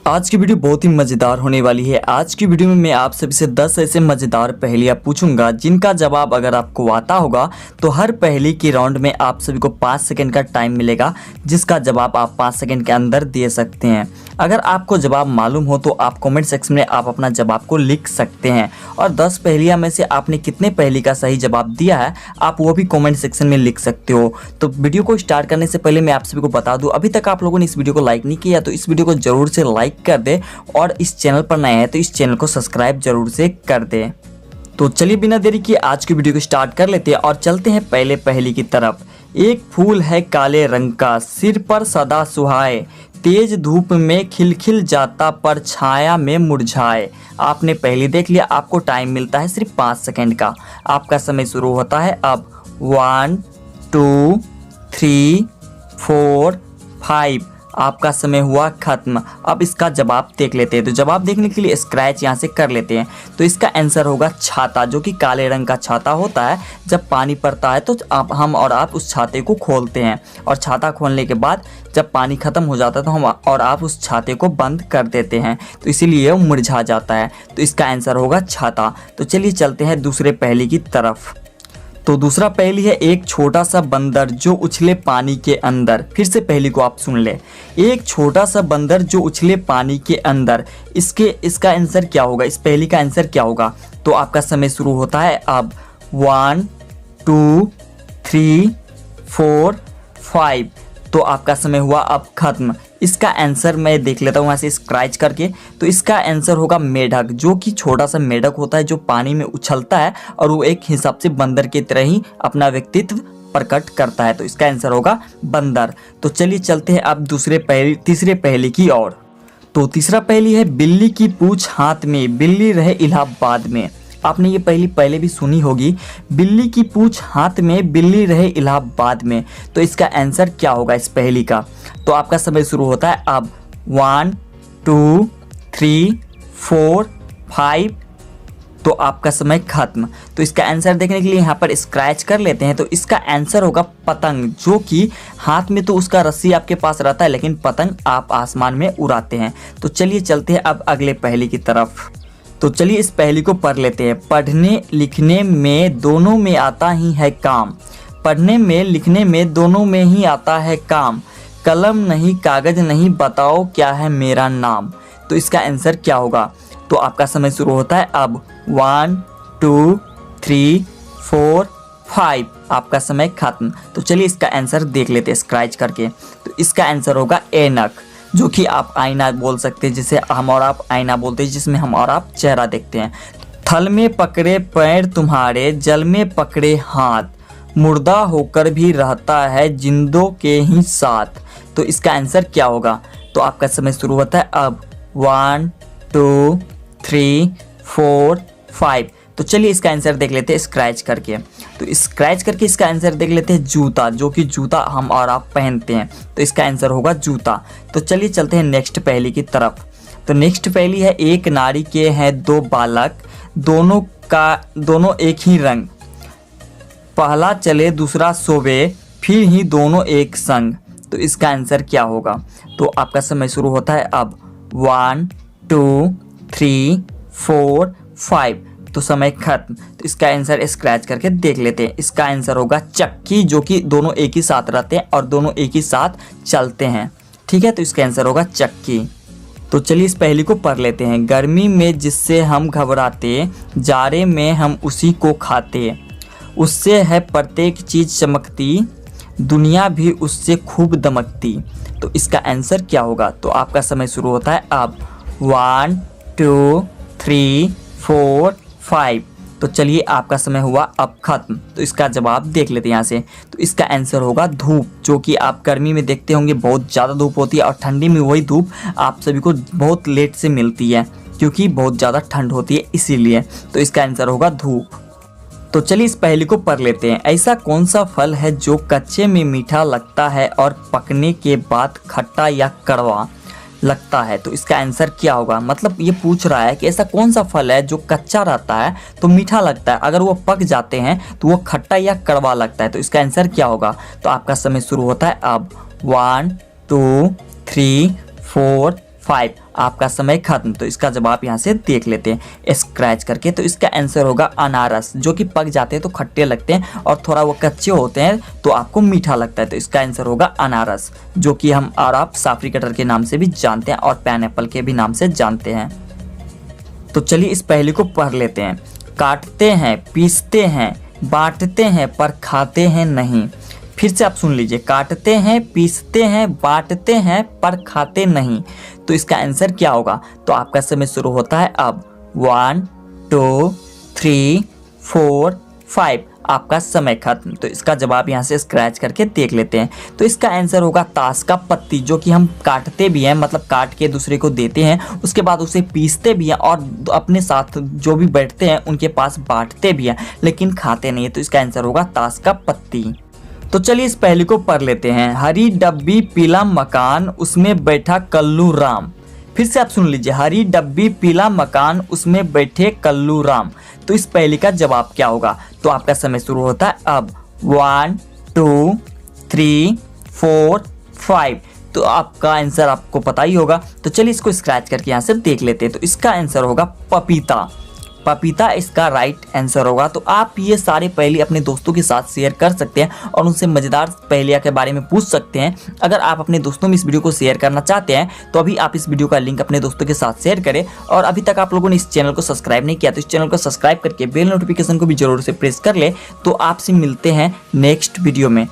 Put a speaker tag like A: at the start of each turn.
A: आज की वीडियो बहुत ही मज़ेदार होने वाली है। आज की वीडियो में मैं आप सभी से 10 ऐसे मज़ेदार पहेलियाँ पूछूंगा जिनका जवाब अगर आपको आता होगा तो हर पहेली के राउंड में आप सभी को 5 सेकंड का टाइम मिलेगा, जिसका जवाब आप 5 सेकंड के अंदर दे सकते हैं। अगर आपको जवाब मालूम हो तो आप कमेंट सेक्शन में आप अपना जवाब को लिख सकते हैं और 10 पहेलियाँ में से आपने कितने पहेली का सही जवाब दिया है आप वो भी कमेंट सेक्शन में लिख सकते हो। तो वीडियो को स्टार्ट करने से पहले मैं आप सभी को बता दूं, अभी तक आप लोगों ने इस वीडियो को लाइक नहीं किया तो इस वीडियो को जरूर से लाइक कर दे और इस चैनल पर नए हैं तो इस चैनल को सब्सक्राइब जरूर से कर दे। तो चलिए बिना देरी किए आज की वीडियो को स्टार्ट कर लेते हैं और चलते हैं पहले पहेली की तरफ। एक फूल है काले रंग का, सिर पर सदा सुहाए, तेज धूप में खिलखिल जाता पर छाया में मुरझाए। आपने पहली देख लिया, आपको टाइम मिलता है सिर्फ 5 सेकंड का। आपका समय शुरू होता है अब। 1 2 3 4 5 आपका समय हुआ खत्म। अब इसका जवाब देख लेते हैं। तो जवाब देखने के लिए स्क्रैच यहाँ से कर लेते हैं। तो इसका आंसर होगा छाता, जो कि काले रंग का छाता होता है। जब पानी पड़ता है तो हम और आप उस छाते को खोलते हैं और छाता खोलने के बाद जब पानी खत्म हो जाता है तो हम और आप उस छाते को बंद कर देते हैं, तो इसीलिए वो मुरझा जाता है। तो इसका आंसर होगा छाता। तो चलिए चलते हैं दूसरे पहेली की तरफ। तो दूसरा पहेली है, एक छोटा सा बंदर जो उछले पानी के अंदर। फिर से पहेली को आप सुन ले। एक छोटा सा बंदर जो उछले पानी के अंदर। इसका आंसर क्या होगा? इस पहेली का आंसर क्या होगा? तो आपका समय शुरू होता है अब। 1 2 3 4 5 तो आपका समय हुआ अब खत्म। इसका आंसर मैं देख लेता हूँ यहाँ से स्क्रैच करके। तो इसका आंसर होगा मेढक, जो कि छोटा सा मेढक होता है जो पानी में उछलता है और वो एक हिसाब से बंदर की तरह ही अपना व्यक्तित्व प्रकट करता है। तो इसका आंसर होगा बंदर। तो चलिए चलते हैं अब तीसरे पहेली की ओर। तो तीसरा पहेली है, बिल्ली की पूंछ हाथ में, बिल्ली रहे इलाहाबाद में। आपने ये पहेली पहले भी सुनी होगी। बिल्ली की पूंछ हाथ में, बिल्ली रहे इलाहाबाद में। तो इसका आंसर क्या होगा इस पहेली का? तो आपका समय शुरू होता है अब। 1 2 3 4 5 तो आपका समय खत्म। तो इसका आंसर देखने के लिए यहाँ पर स्क्रैच कर लेते हैं। तो इसका आंसर होगा पतंग, जो कि हाथ में तो उसका रस्सी आपके पास रहता है लेकिन पतंग आप आसमान में उड़ाते हैं। तो चलिए चलते हैं अब अगले पहेली की तरफ। तो चलिए इस पहेली को पढ़ लेते हैं। पढ़ने लिखने में दोनों में आता ही है काम, पढ़ने में लिखने में दोनों में ही आता है काम, कलम नहीं कागज नहीं बताओ क्या है मेरा नाम। तो इसका आंसर क्या होगा? तो आपका समय शुरू होता है अब। 1 2 3 4 5 आपका समय खत्म। तो चलिए इसका आंसर देख लेते हैं स्क्रैच करके। तो इसका आंसर होगा ऐनक, जो कि आप आईना बोल सकते हैं, जिसे हम और आप आईना बोलते हैं, जिसमें हम और आप चेहरा देखते हैं। थल में पकड़े पैर तुम्हारे, जल में पकड़े हाथ, मुर्दा होकर भी रहता है जिंदों के ही साथ। तो इसका आंसर क्या होगा? तो आपका समय शुरू होता है अब। 1 2 3 4 5 तो चलिए इसका आंसर देख लेते हैं स्क्रैच करके। तो स्क्रैच करके इसका आंसर देख लेते हैं जूता, जो कि जूता हम और आप पहनते हैं। तो इसका आंसर होगा जूता। तो चलिए चलते हैं नेक्स्ट पहेली की तरफ। तो नेक्स्ट पहेली है, एक नारी के हैं 2 बालक, दोनों एक ही रंग, पहला चले दूसरा सोवे, फिर ही दोनों एक संग। तो इसका आंसर क्या होगा? तो आपका समय शुरू होता है अब। 1 2 3 4 5 तो समय खत्म। तो इसका आंसर स्क्रैच करके देख लेते हैं। इसका आंसर होगा चक्की, जो कि दोनों एक ही साथ रहते हैं और दोनों एक ही साथ चलते हैं। ठीक है, तो इसका आंसर होगा चक्की। तो चलिए इस पहेली को पढ़ लेते हैं। गर्मी में जिससे हम घबराते, जाड़े में हम उसी को खाते, उससे है प्रत्येक चीज़ चमकती, दुनिया भी उससे खूब दमकती। तो इसका आंसर क्या होगा? तो आपका समय शुरू होता है अब। 1 2 3 4 5 तो चलिए आपका समय हुआ अब खत्म। तो इसका जवाब देख लेते हैं यहाँ से। तो इसका आंसर होगा धूप, जो कि आप गर्मी में देखते होंगे बहुत ज़्यादा धूप होती है और ठंडी में वही धूप आप सभी को बहुत लेट से मिलती है, क्योंकि बहुत ज़्यादा ठंड होती है इसीलिए। तो इसका आंसर होगा धूप। तो चलिए इस पहेली को पढ़ लेते हैं। ऐसा कौन सा फल है जो कच्चे में मीठा लगता है और पकने के बाद खट्टा या कड़वा लगता है? तो इसका आंसर क्या होगा? मतलब ये पूछ रहा है कि ऐसा कौन सा फल है जो कच्चा रहता है तो मीठा लगता है, अगर वो पक जाते हैं तो वो खट्टा या कड़वा लगता है। तो इसका आंसर क्या होगा? तो आपका समय शुरू होता है अब। 1 2 3 4 5 आपका समय खत्म। तो इसका जवाब यहाँ से देख लेते हैं स्क्रैच करके। तो इसका आंसर होगा अनारस, जो कि पक जाते हैं तो खट्टे लगते हैं और थोड़ा वो कच्चे होते हैं तो आपको मीठा लगता है। तो इसका आंसर होगा अनारस, जो कि हम और आप साफरी कटर के नाम से भी जानते हैं और पाइनएप्पल के भी नाम से जानते हैं। तो चलिए इस पहेली को पढ़ लेते हैं। काटते हैं, पीसते हैं, बांटते हैं पर खाते हैं नहीं। फिर से आप सुन लीजिए, काटते हैं, पीसते हैं, बांटते हैं पर खाते नहीं। तो इसका आंसर क्या होगा? तो आपका समय शुरू होता है अब। 1 2 3 4 5 आपका समय खत्म। तो इसका जवाब यहाँ से स्क्रैच करके देख लेते हैं। तो इसका आंसर होगा ताश का पत्ती, जो कि हम काटते भी हैं, मतलब काट के दूसरे को देते हैं, उसके बाद उसे पीसते भी हैं और अपने साथ जो भी बैठते हैं उनके पास बांटते भी हैं, लेकिन खाते नहीं है। तो इसका आंसर होगा ताश का पत्ती। तो चलिए इस पहेली को पढ़ लेते हैं। हरी डब्बी पीला मकान, उसमें बैठा कल्लू राम। फिर से आप सुन लीजिए, हरी डब्बी पीला मकान, उसमें बैठे कल्लू राम। तो इस पहेली का जवाब क्या होगा? तो आपका समय शुरू होता है अब। 1 2 3 4 5 तो आपका आंसर आपको पता ही होगा। तो चलिए इसको स्क्रैच करके यहाँ से देख लेते हैं। तो इसका आंसर होगा पपीता। पपीता इसका राइट आंसर होगा। तो आप ये सारे पहेली अपने दोस्तों के साथ शेयर कर सकते हैं और उनसे मज़ेदार पहेलियाँ के बारे में पूछ सकते हैं। अगर आप अपने दोस्तों में इस वीडियो को शेयर करना चाहते हैं तो अभी आप इस वीडियो का लिंक अपने दोस्तों के साथ शेयर करें। और अभी तक आप लोगों ने इस चैनल को सब्सक्राइब नहीं किया तो इस चैनल को सब्सक्राइब करके बेल नोटिफिकेशन को भी जरूर से प्रेस कर ले। तो आपसे मिलते हैं नेक्स्ट वीडियो में।